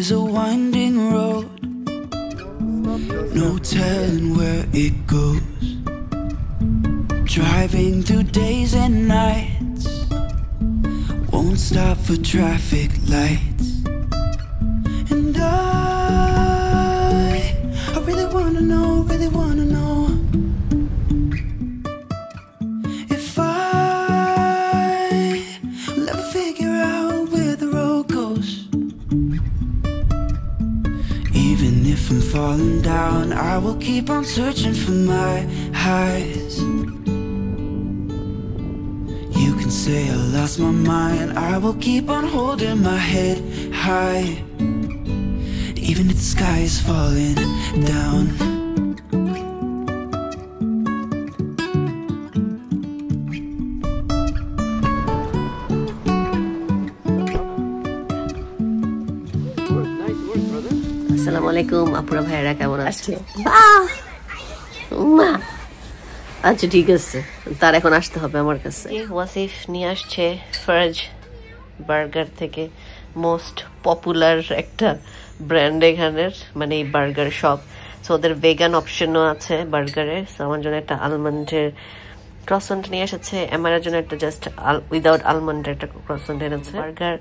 is a winding road, no telling where it goes. Driving through days and nights, won't stop for traffic lights. And I really wanna know, if I'll ever figure out where the road goes. Even if I'm falling down, I will keep on searching for my highs. You can say I lost my mind, I will keep on holding my head high, even if the sky is falling down. আসসালামু আলাইকুম আপুরা ভাইরা, কেমন আছেন? আচ্ছা ঠিক আছে, তার এখন আসতে হবে আমার কাছে। ওয়াসিফ নিয়ে আসছে ফার্জ বার্গার থেকে, মোস্ট পপুলার একটা ব্র্যান্ড এখানের, মানে এই বার্গার শপ। সো ওদের ভেগান অপশনও আছে বার্গারে। সো আমার জন্য একটা আলমন্ডের ক্রসেন্ট নিয়ে এসেছে, আমার জন্য একটা জাস্ট উইদাউট আলমন্ডের একটা ক্রসেন্ট এনেছে বার্গার,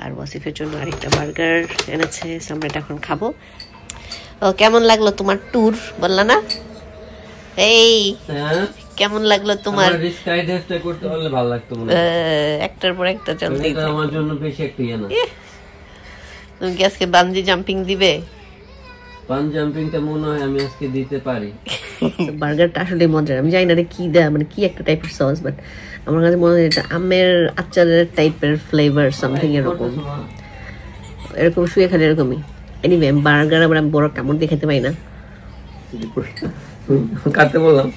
আর ওয়াসিফের জন্য আরেকটা বার্গার এনেছে। সো আমরা এটা এখন খাবো। ও কেমন লাগলো তোমার ট্যুর, বললা না? এই কেমন লাগলো তোমার? স্কাইডাইভটা করতে পারলে ভালো লাগতো মনে হয়। একটার পর একটা চলতে, এটা আমার জন্য বেশি একটা ইয়া না। তুমি কি আজকে বানজি জাম্পিং দিবে? বানজি জাম্পিংটা মনে হয় আমি আজকে দিতে পারি। বার্গারটা আসলে মজার, আমি জানি না কি দেয়, মানে কি একটা টাইপের সস, বাট আমার কাছে মনে হয় এটা আমের আচারের টাইপের ফ্লেভার সামথিং, এরকম শুয়ে খালি এরকমই। এনিওয়ে বার্গার আবার আমি বড় কামড় দিয়ে খেতে পাই না, কাটতে বললাম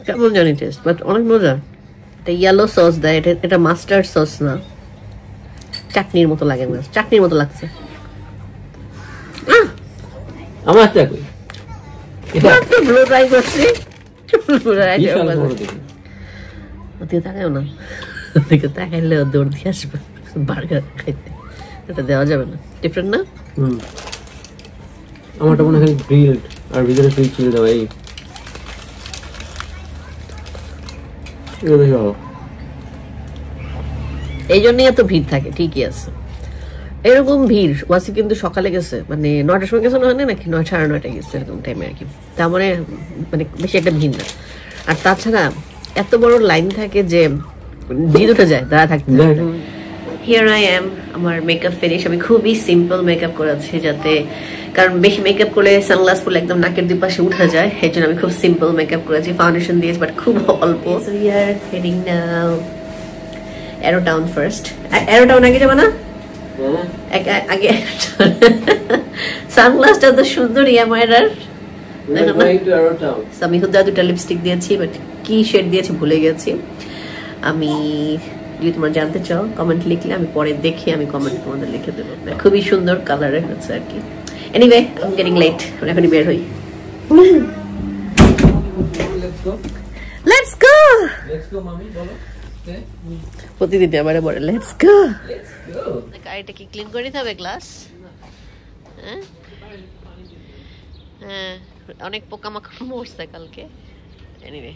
কেমন জানি টেস্ট, বাট অনেক মজা। এটা ইয়েলো সস দেয়, এটা মাস্টার্ড সস না, চাটনির মতো লাগে না, চাটনির মতো লাগছে। আমার চাকরি এটা তো ব্লো ট্রাই করছি, ওদিকে তাকাও না, ওদিকে তাকাইলে দৌড় দিয়ে আসবে বার্গার খাইতে। এটা দেওয়া যাবে না, ডিফারেন্ট না? আমারটা মনে হয় গ্রিলড আর ভিতরে সুইট চিলি দেওয়া। এই জন্যই এত ভিড় থাকে, ঠিকই আছে। এরকম ভিড় ওয়াসি কিন্তু সকালে গেছে, মানে 9টার সময় গেছে না, নাকি 9, 9:30 গেছে এরকম টাইমে আর কি। তার মানে বেশি একটা ভিড় না। আর তাছাড়া এত বড় লাইন থাকে যে ভিড় উঠে যায় দাঁড়া থাকতে। হিয়ার আই এম, আমার মেকআপ ফিনিশ। আমি খুবই সিম্পল মেকআপ করেছি, যাতে, কারণ বেশি মেকআপ করলে সানগ্লাস পরলে একদম নাকের দুই পাশে উঠে যায়, এই জন্য আমি খুব সিম্পল মেকআপ করেছি। ফাউন্ডেশন দিয়েছি বাট খুব অল্প। So we are heading now arrow town first. Arrow town আগে যাবে না? আগে সানগ্লাসটা তো সুন্দর ইয়ামাইরার। আমি হুদা 2টা লিপস্টিক দিয়েছি, বাট কি শেড দিয়েছি ভুলে গেছি। আমি যদি তোমরা জানতে চাও কমেন্ট লিখলে আমি পরে দেখে আমি কমেন্ট তোমাদের লিখে দেবো। খুবই সুন্দর কালার হচ্ছে আর কি। Anyway I am getting late, এখনই বের হই। লেটস গো মামি, বলো। প্রতিদিন আমারে বলে লেটস গো। গাড়িটা কি ক্লিন করে দিতে হবে? গ্লাস, হ্যাঁ অনেক পোকামাকড় মরছে কালকে। Anyway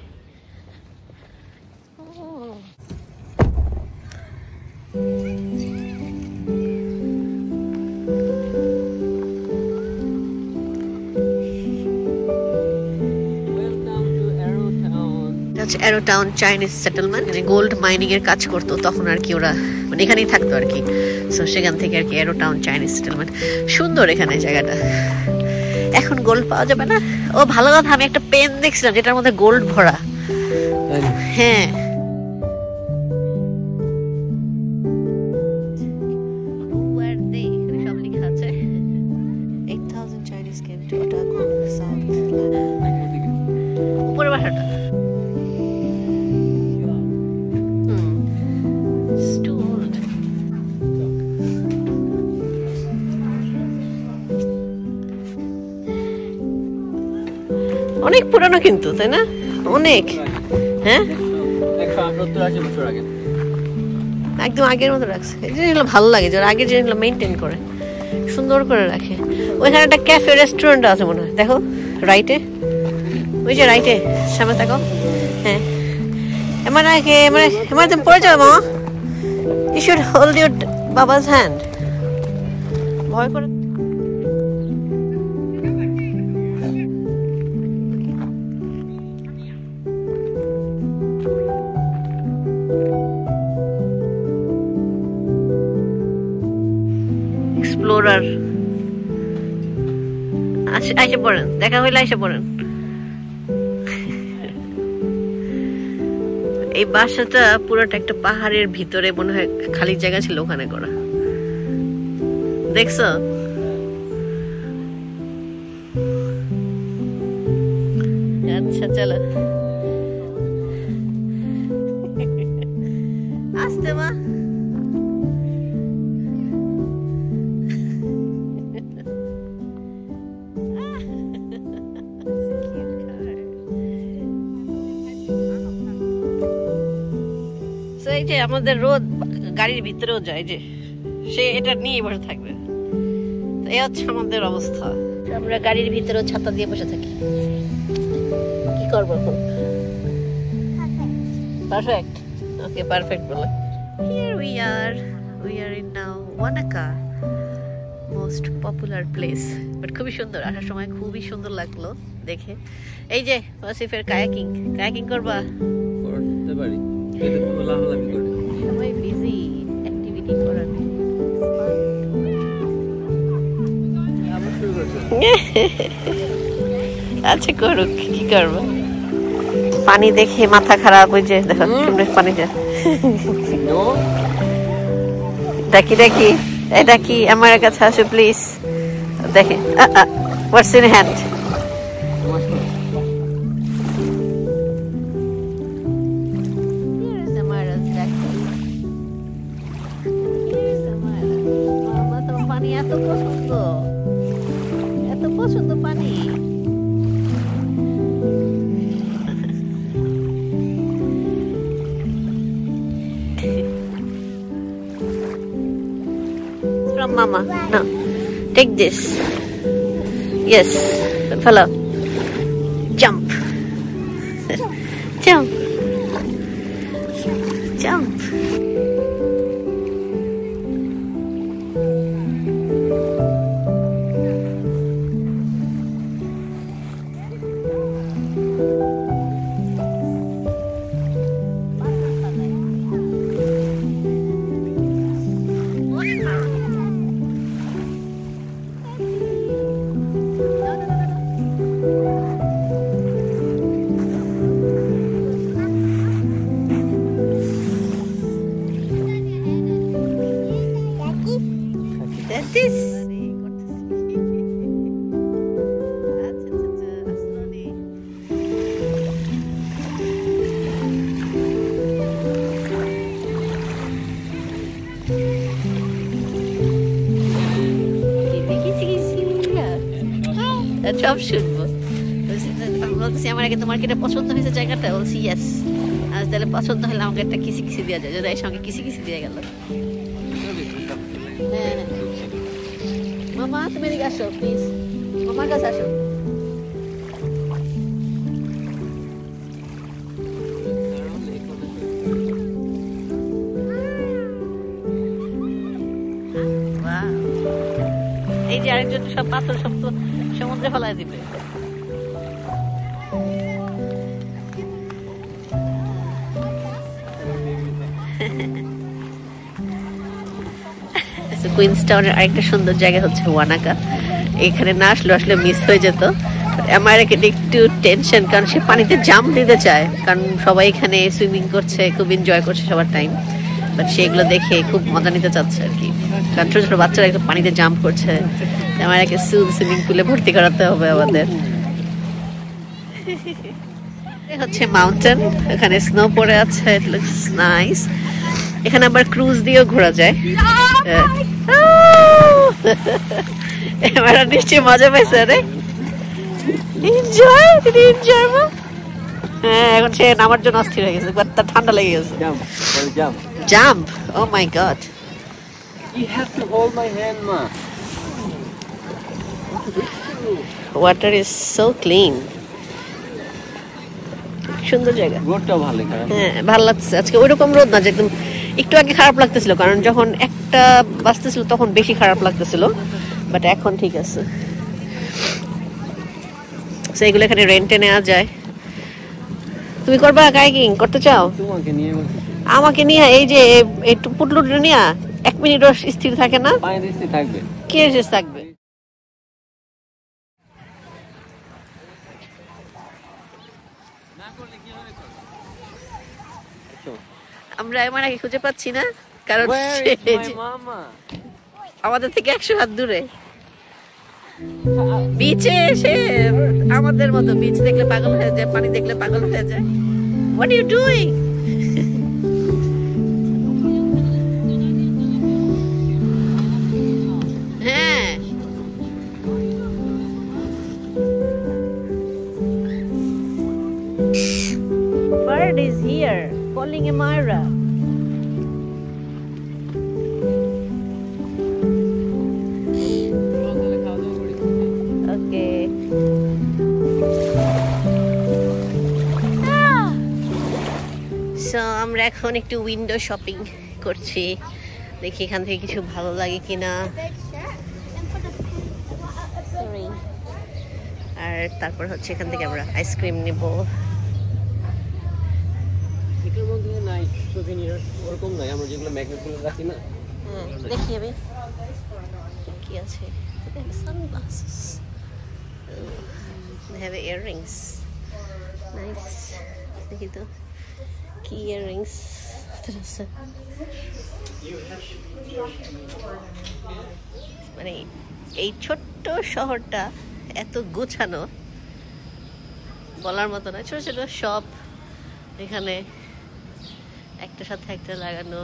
arrow town Chinese settlement, gold mining এর কাজ করতো তখন আর কি, ওরা মানে এখানেই থাকতো আর কি। সো সেখান থেকে আর কি অ্যারো টাউন চাইনিজ সেটেলমেন্ট। সুন্দর এখানে জায়গাটা। এখন গোল্ড পাওয়া যাবে না। ও ভালো কথা, আমি একটা পেন দেখছিলাম যেটার মধ্যে গোল্ড ভরা। হ্যাঁ সব লেখা আছে। 8000 Chinese came to attack on South উপরে বাসাটা। অনেক পুরানো কিন্তু, তাই না? অনেক, হ্যাঁ 170-80 বছর আগে। একদম আগের মতো রাখছে। এই জিনিসগুলো ভালো লাগে, যারা আগের জিনিসগুলো মেনটেন করে সুন্দর করে রাখে। ওইখানে একটা ক্যাফে রেস্টুরেন্ট আছে মনে হয়, দেখো রাইটে, ওই যে রাইটে সামনে দেখো। হ্যাঁ এমার তুমি পড়ে যাবে মা, you should hold your baba's hand. ভয় করে এক্সপ্লোরার আইসে পড়েন, দেখা হইলে আইসে পড়েন। এই বাসাটা পুরোটা একটা পাহাড়ের ভিতরে মনে হয় খালি জায়গা ছিল ওখানে করা, দেখছো? আচ্ছা চলো আসতে মা। এই যে আমাদের রোদ গাড়ির ভিতরেও যায়, যে সে এটা নিয়ে বসে থাকবে, এই হচ্ছে আমাদের অবস্থা। আমরা গাড়ির ভিতরেও ছাতা দিয়ে বসে থাকি, কি করবো এখন? পারফেক্ট, ওকে পারফেক্ট বলো। Here we are in now Wanaka, most popular place, but খুবই সুন্দর, আসার সময় খুবই সুন্দর লাগলো দেখে। এই যে ওয়াসিফের কায়াকিং করবা? করতে পারি, এটা তো লাফালাফি করে সবাই বিজি অ্যাক্টিভিটি করার। আচ্ছা করুক, কি করবো? পানি দেখে মাথা খারাপ, ওই যে দেখো পানি যা দেখি এটা কি আমার কাছে আসো প্লিজ। দেখে হোয়াটস ইন হ্যান্ড? পানি এত পছন্দ পানি। From mama. No. Take this. Yes. Follow. Jump. Jump. Jump. সব শুনবো। বলতেছি আমার আগে তোমার কি এটা পছন্দ হয়েছে জায়গাটা? বলছি ইয়েস। আর তাহলে পছন্দ হলে আমাকে একটা কিসি কিসি দেওয়া যায়, যদি এর সঙ্গে কিসি কিসি দিয়ে গেল। হ্যাঁ মামা তুমি এদিকে আসো প্লিজ, মামার কাছে আসো। এই যে আরেকজন সব পাথর সব তো সমুদ্রে ফেলায় দিবে। কুইন্সটাউনের আরেকটা সুন্দর জায়গা হচ্ছে ওয়ানাকা। এখানে না আসলে মিস হয়ে যেত। আমার একটু টেনশন, কারণ সে পানিতে জাম্প দিতে চায়, কারণ সবাই এখানে সুইমিং করছে, খুব এনজয় করছে সবার টাইম। বাট সেগুলো দেখে খুব মজা নিতে চাচ্ছে আর কি, কারণ ছোট ছোট বাচ্চারা একটু পানিতে জাম্প করছে। আমার একে সুইমিং পুলে ভর্তি করাতে হবে আমাদের। হচ্ছে মাউন্টেন, এখানে স্নো পড়ে আছে, ইট লুকস নাইস। এখানে আবার ক্রুজ দিয়েও ঘোরা যায়। এবার নিশ্চয়ই মজা পাইছে রে, এনজয় মা। হ্যাঁ এখন সে নামার জন্য অস্থির হয়ে গেছে, তার ঠান্ডা লেগে গেছে। Jump! Oh my god. You have to hold my hand, ma. Water is so clean. সুন্দর জায়গা। রোডটাও ভালো, খারাপ না। হ্যাঁ, ভালো লাগছে। আজকে ওইরকম রোদ না যে একদম, একটু আগে খারাপ লাগতেছিল, কারণ যখন একটা বাজতেছিল তখন বেশি খারাপ লাগতেছিল, বাট এখন ঠিক আছে। সেইগুলো এখানে রেন্টে নেওয়া যায়। তুমি করবা কায়াকিং করতে চাও? তোমাকে নিয়ে আমাকে নিয়ে এই যে একটু পুটলুটা নিয়ে 1 মিনিটও স্থির থাকে না, পানি দিতে থাকবে। কে শেষ থাকবে? আমরা এমন আগে খুঁজে পাচ্ছি না, কারণ আমাদের থেকে 100 হাত দূরে। বিচে এসে আমাদের মতো বিচ দেখলে পাগল হয়ে যায়, পানি দেখলে পাগল হয়ে যায়। What are you doing? হ্যাঁ, bird is here calling Amira. Okay. So আমরা এখন একটু উইন্ডো শপিং করছি, দেখি এখান থেকে কিছু ভালো লাগে কিনা। আর তারপর হচ্ছে এখান থেকে আমরা আইসক্রিম নিব। এটার মধ্যে নাই সুভিনিয়ার, ওরকম নাই, আমরা যেগুলো ম্যাগনেটগুলো রাখি না। হ্যাঁ, দেখি আমি কি আছে। Sunglasses, they have earrings, nice. দেখি তো কি earrings আছে। মানে এই ছোট্ট শহরটা এত গোছানো, বলার মতো না। ছোট ছোট শপ এখানে একটা সাথে একটা লাগানো।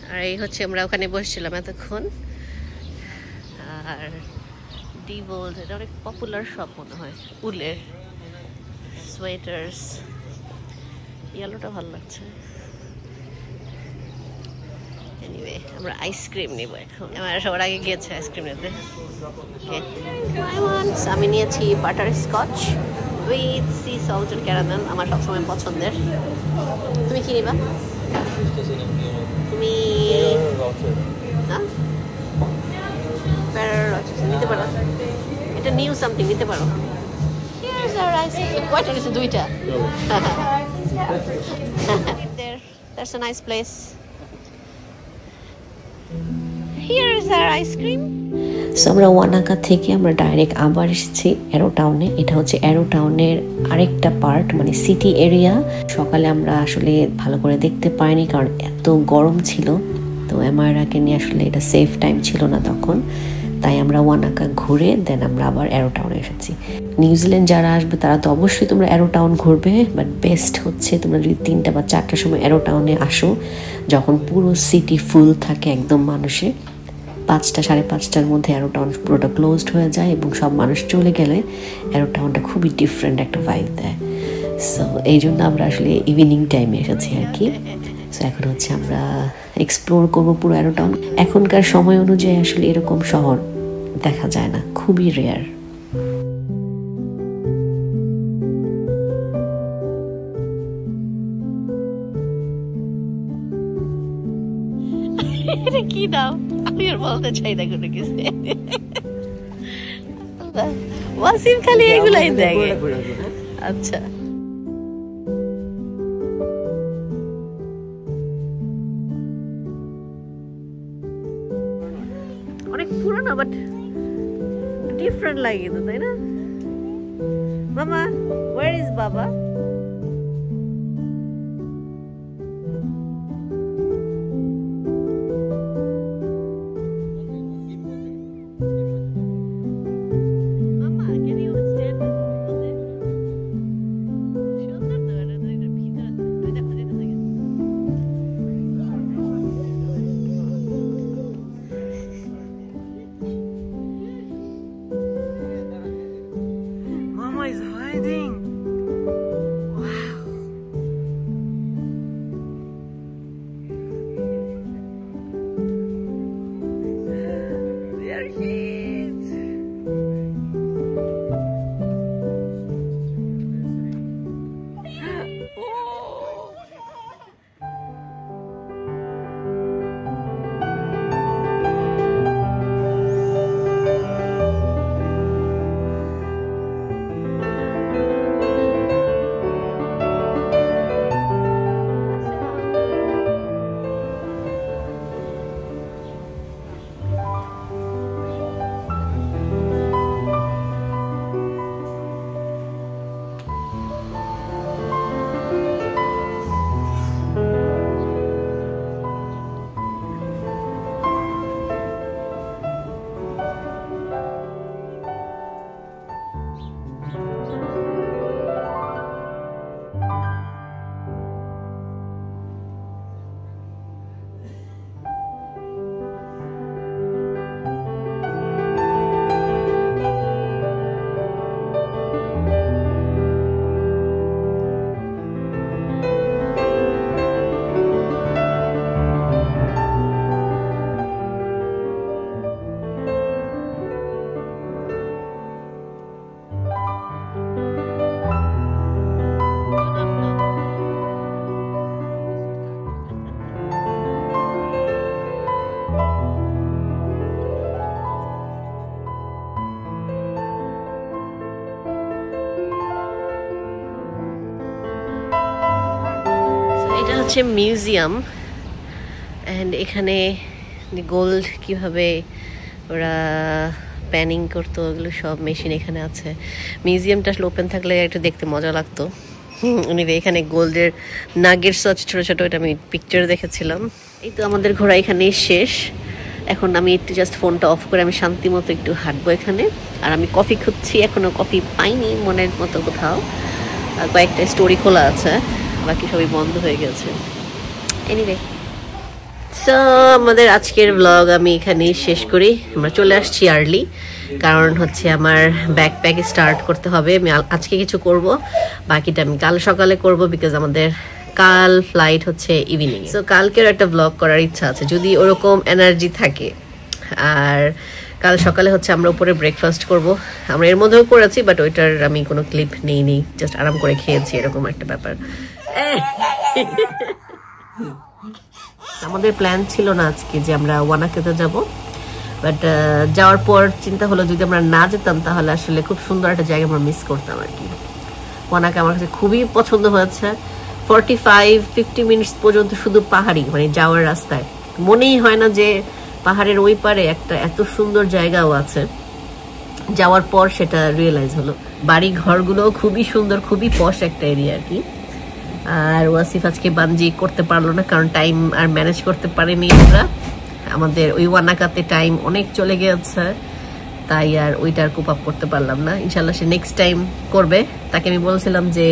আর এই হচ্ছে আমরা ওখানে বসছিলাম এতক্ষণ। আর ডিভোল্ট, এটা অনেক পপুলার শপ মনে হয়, উলের সোয়েটার্স। ইয়েলোটা ভালো লাগছে। এনিওয়ে, আমরা আইসক্রিম নিব এখন। আমার সবার আগে গিয়েছে আইসক্রিম নিতে। আমি নিয়েছি butterscotch with sea salted caramel, আমার সবসময় পছন্দের। তুমি কি নিবা? তুমি নিতে পারো, এটা নিউ সামথিং নিতে পারো। কয়টা নিচ্ছে? 2টা। That's a nice place. Here is our ice cream. So আমরা ওয়ানাকা থেকে আমরা ডাইরেক্ট আবার এসেছি অ্যারো টাউনে। এটা হচ্ছে অ্যারো টাউনের আরেকটা পার্ট, মানে সিটি এরিয়া। সকালে আমরা আসলে ভালো করে দেখতে পাইনি, কারণ এত গরম ছিল। তো অ্যামারাকে নিয়ে আসলে এটা সেফ টাইম ছিল না তখন, তাই আমরা ওয়ানাকা ঘুরে দেন আমরা আবার অ্যারো টাউনে এসেছি। নিউজিল্যান্ড যারা আসবে তারা তো অবশ্যই তোমরা অ্যারো টাউন ঘুরবে, বাট বেস্ট হচ্ছে তোমরা যদি 3টা বা 4টার সময় অ্যারো টাউনে আসো, যখন পুরো সিটি ফুল থাকে একদম মানুষে। 5টা 5:30টার মধ্যে অ্যারো টাউন পুরোটা ক্লোজড হয়ে যায়, এবং সব মানুষ চলে গেলে অ্যারো টাউনটা খুবই ডিফারেন্ট একটা ভাইব দেয়। সো এই জন্য আমরা আসলে ইভিনিং টাইমে এসেছি আর কি। সো এখন হচ্ছে আমরা এক্সপ্লোর করবো পুরো অ্যারো টাউন। এখনকার সময় অনুযায়ী আসলে এরকম শহর দেখা যায় না, খুবই রেয়ার। এটা কি দাও? আমি আর বলতে চাই না কোনো কিছু। ওয়াসিম খালি এগুলাই দেখে। আচ্ছা, অনেক পুরনো বাট ডিফারেন্ট লাগে তো, তাই না? মামা, where is বাবা? হচ্ছে মিউজিয়াম, অ্যান্ড এখানে গোল্ড কিভাবে ওরা প্যানিং করতো ওগুলো সব মেশিন এখানে আছে। মিউজিয়ামটা আসলে ওপেন থাকলে একটু দেখতে মজা লাগতো। এখানে গোল্ডের নাগেটস আছে ছোট ছোট, এটা আমি পিকচার দেখেছিলাম। এই তো আমাদের ঘোরা এখানেই শেষ। এখন আমি একটু জাস্ট ফোনটা অফ করে আমি শান্তি মতো একটু হাঁটবো এখানে। আর আমি কফি খুঁজছি, এখনো কফি পাইনি মনের মতো কোথাও। কয়েকটা স্টোরি খোলা আছে, বাকি সবই বন্ধ হয়ে গেছে। এনিওয়ে, সো আমাদের আজকের ব্লগ আমি এখানেই শেষ করি। আমরা চলে আসছি আর্লি, কারণ হচ্ছে আমার ব্যাকপ্যাক স্টার্ট করতে হবে। আমি আজকে কিছু করব, বাকিটা আমি কাল সকালে করব, বিকজ আমাদের কাল ফ্লাইট হচ্ছে ইভিনিং। সো কালকের একটা ব্লগ করার ইচ্ছা আছে যদি ওরকম এনার্জি থাকে। আর কাল সকালে হচ্ছে আমরা উপরে ব্রেকফাস্ট করব। আমরা এর মধ্যেও করেছি, বাট ওইটার আমি কোনো ক্লিপ নেইনি, জাস্ট আরাম করে খেয়েছি, এরকম একটা ব্যাপার। আমাদের প্ল্যান ছিল না আজকে যে আমরা ওয়ানাকেতে যাব, বাট যাওয়ার পর চিন্তা হলো যদি আমরা না যেতাম তাহলে আসলে খুব সুন্দর একটা জায়গা আমরা মিস করতাম আর কি। ওয়ানাকে আমার কাছে খুবই পছন্দ হয়েছে। 45-50 মিনিটস পর্যন্ত শুধু পাহাড়ি, মানে যাওয়ার রাস্তায় মনেই হয় না যে পাহাড়ের ওই পারে একটা এত সুন্দর জায়গাও আছে। যাওয়ার পর সেটা রিয়েলাইজ হলো। বাড়ি ঘরগুলো খুবই সুন্দর, খুবই পশ একটা এরিয়া আর কি। আর ওয়াসিফ আজকে বানজি করতে পারলো না, কারণ টাইম আর ম্যানেজ করতে পারেনি আমরা। আমাদের ওই ওয়ানাকাতে টাইম অনেক চলে গেছে, তাই আর ওইটা আর কোপ আপ করতে পারলাম না। ইনশাল্লাহ সে নেক্সট টাইম করবে। তাকে আমি বলছিলাম যে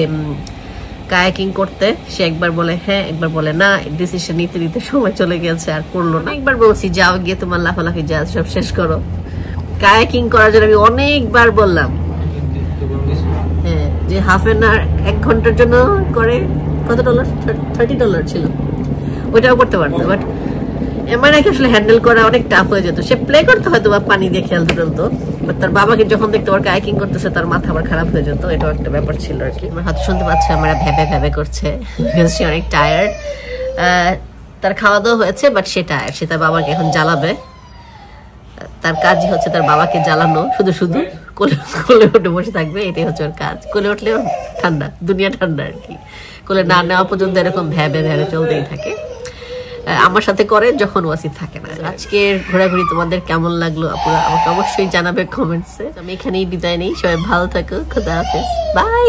কায়াকিং করতে, সে একবার বলে হ্যাঁ, একবার বলে না। ডিসিশন নিতে নিতে সময় চলে গেছে, আর করলো না। একবার বলছি যাও গিয়ে তোমার লাফালাফি যা সব শেষ করো। কায়াকিং করার জন্য আমি অনেকবার বললাম, হ্যাঁ, যে হাফ এন আওয়ার 1 ঘন্টার জন্য করে কত ডলার, $30 ছিল, ওইটাও করতে পারতো। বাট এমন আসলে হ্যান্ডেল করা অনেক টাফ হয়ে যেত। সে প্লে করতে হয়তো বা পানি দিয়ে খেলতে টলতো, বাট তার বাবাকে যখন দেখতে ওর কায়াকিং করতেছে তার মাথা আবার খারাপ হয়ে যেত। এটাও একটা ব্যাপার ছিল আর কি। আমার হাতে শুনতে পাচ্ছে আমরা ভেবে ভেবে করছে, সে অনেক টায়ার্ড। তার খাওয়া দাওয়া হয়েছে, বাট সে টায়ার্ড। সে তার বাবাকে এখন জ্বালাবে। তার কাজই হচ্ছে তার বাবাকে জ্বালানো, শুধু শুধু কোলে উঠে বসে থাকবে, এটাই হচ্ছে ওর কাজ। কোলে উঠলেও ঠান্ডা, দুনিয়া ঠান্ডা আর কি। কোলে না নেওয়া পর্যন্ত এরকম ভ্যাবে ভ্যাবে চলতেই থাকে। আমার সাথে করে যখন ওয়াসিফ থাকে না। আজকের ঘোরাঘুরি তোমাদের কেমন লাগলো আপুরা আমাকে অবশ্যই জানাবে কমেন্টসে। আমি এখানেই বিদায় নেই, সবাই ভালো থাকো, খোদা হাফেজ, বাই।